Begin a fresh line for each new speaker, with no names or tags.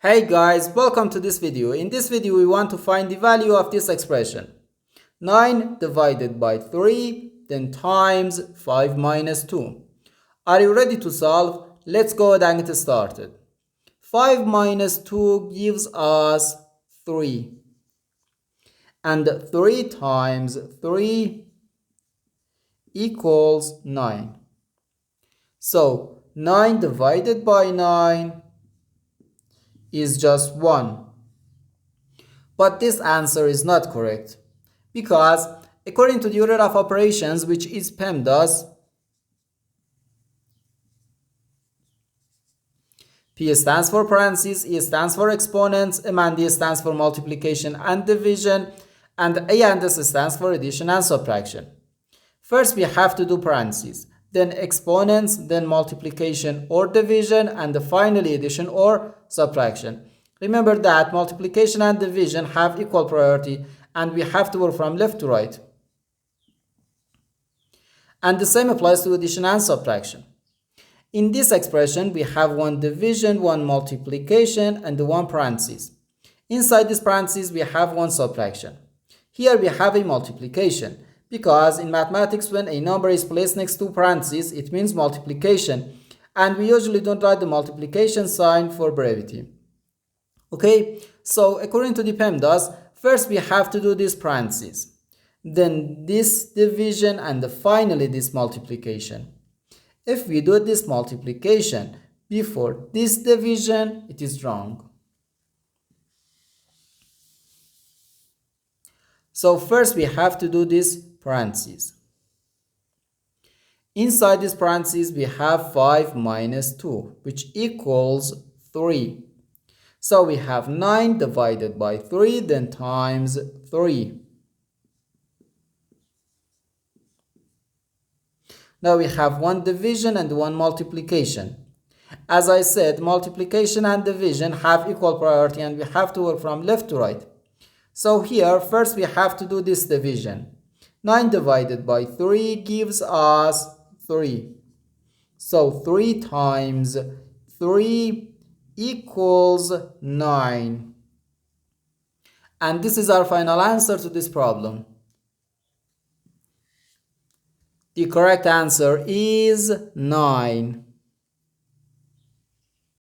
Hey guys, welcome to this video. In this video we want to find the value of this expression. 9 divided by 3 then times 5 minus 2. Are you ready to solve? Let's go ahead and get started. 5 minus 2 gives us 3. And 3 times 3 equals 9. So 9 divided by 9 is just 1. But this answer is not correct because according to the order of operations, which is PEMDAS, P stands for parentheses, E stands for exponents, M and D stands for multiplication and division, and A and S stands for addition and subtraction. First we have to do parentheses, then exponents, then multiplication or division, and finally addition or subtraction. Remember that multiplication and division have equal priority and we have to work from left to right. And the same applies to addition and subtraction. In this expression, we have one division, one multiplication, and one parentheses. Inside this parentheses, we have one subtraction. Here we have a multiplication, because in mathematics, when a number is placed next to parentheses, it means multiplication, and we usually don't write the multiplication sign for brevity. Okay, so according to the PEMDAS, first we have to do this parentheses, then this division, and finally this multiplication. If we do this multiplication before this division, it is wrong. So first we have to do this parentheses. Inside this parentheses we have 5 minus 2, which equals 3. So we have 9 divided by 3, then times 3. Now we have one division and one multiplication. As I said, multiplication and division have equal priority and we have to work from left to right. So here, first we have to do this division. 9 divided by 3 gives us 3. So 3 times 3 equals 9. And this is our final answer to this problem. The correct answer is 9.